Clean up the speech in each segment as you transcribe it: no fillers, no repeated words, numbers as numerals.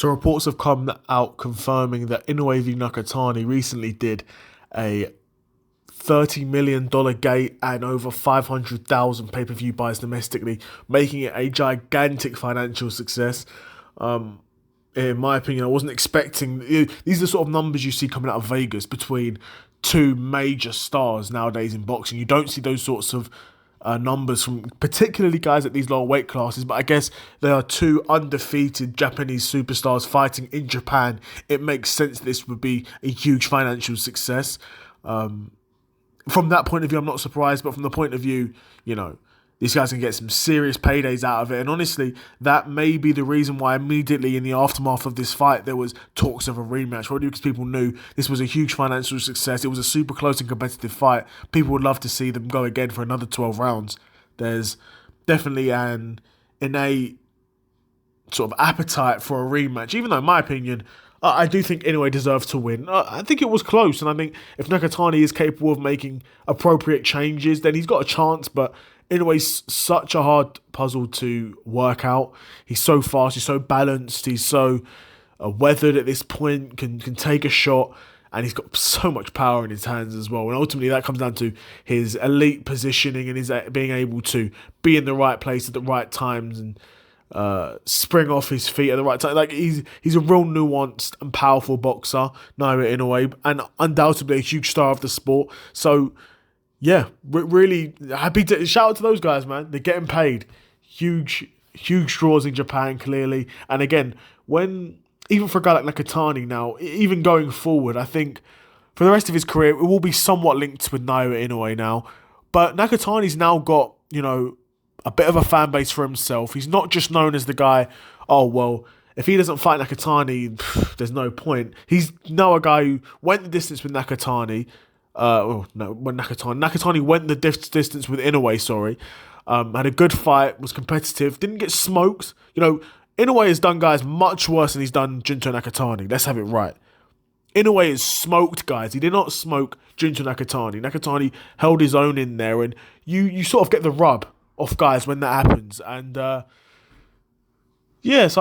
So reports have come out confirming that Inoue v Nakatani recently did a $30 million gate and over 500,000 pay-per-view buys domestically, making it a gigantic financial success. In my opinion, I wasn't expecting... These are the sort of numbers you see coming out of Vegas between two major stars nowadays in boxing. You don't see those sorts of numbers from particularly guys at these lower weight classes, but I guess there are two undefeated Japanese superstars fighting in Japan. It makes sense this would be a huge financial success. From that point of view, I'm not surprised, but from the point of view, these guys can get some serious paydays out of it. And honestly, that may be the reason why immediately in the aftermath of this fight, there was talks of a rematch. Probably because people knew this was a huge financial success. It was a super close and competitive fight. People would love to see them go again for another 12 rounds. There's definitely an innate sort of appetite for a rematch, even though, in my opinion, I do think Inoue deserves to win. I think it was close, and I think if Nakatani is capable of making appropriate changes, then he's got a chance, but Inoue's such a hard puzzle to work out. He's so fast, he's so balanced, he's so weathered at this point, can take a shot, and he's got so much power in his hands as well. And ultimately that comes down to his elite positioning and his being able to be in the right place at the right times and spring off his feet at the right time. Like he's a real nuanced and powerful boxer, Naoya Inoue, and undoubtedly a huge star of the sport. So yeah, really happy to shout out to those guys, man. They're getting paid. Huge draws in Japan, clearly. And again, even for a guy like Nakatani now, even going forward, I think for the rest of his career, it will be somewhat linked with Naoya Inoue now. But Nakatani's now got, a bit of a fan base for himself. He's not just known as the guy, if he doesn't fight Nakatani, there's no point. He's now a guy who went the distance with Nakatani. Nakatani went the distance with Inoue, had a good fight, was competitive, didn't get smoked. Inoue has done guys much worse than he's done Junto Nakatani. Let's have it right. Inoue has smoked guys. He did not smoke Junto Nakatani. Nakatani held his own in there, and you sort of get the rub off guys when that happens. And so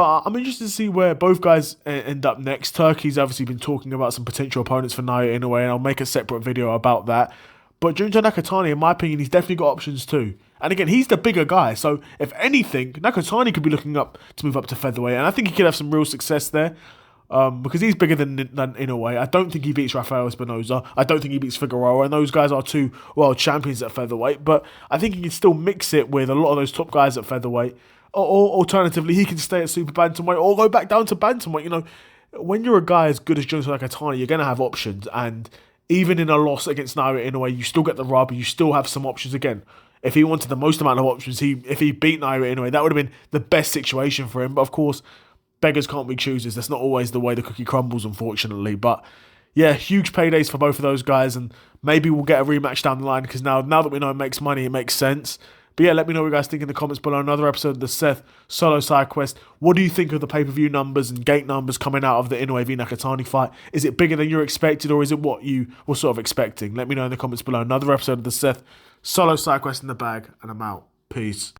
I'm interested to see where both guys end up next. Turkey's obviously been talking about some potential opponents for Naoya Inoue, and I'll make a separate video about that. But Junto Nakatani, in my opinion, he's definitely got options too. And again, he's the bigger guy, so if anything, Nakatani could be looking up to move up to featherweight, and I think he could have some real success there. Because he's bigger than Inoue. I don't think he beats Rafael Espinosa. I don't think he beats Figueroa, and those guys are two world champions at featherweight. But I think he can still mix it with a lot of those top guys at featherweight. Or alternatively, he can stay at super bantamweight or go back down to bantamweight. When you're a guy as good as Junto Nakatani, you're going to have options. And even in a loss against Naoya Inoue, you still get the rub. You still have some options again. If he wanted the most amount of options, if he beat Naoya Inoue, that would have been the best situation for him. But of course, beggars can't be choosers. That's not always the way the cookie crumbles, unfortunately. But yeah, huge paydays for both of those guys, and maybe we'll get a rematch down the line because now that we know it makes money, it makes sense. But yeah, let me know what you guys think in the comments below. Another episode of the Seth Solo Side Quest. What do you think of the pay-per-view numbers and gate numbers coming out of the Inoue v Nakatani fight? Is it bigger than you expected, or is it what you were sort of expecting? Let me know in the comments below. Another episode of the Seth Solo Side Quest in the bag, and I'm out. Peace.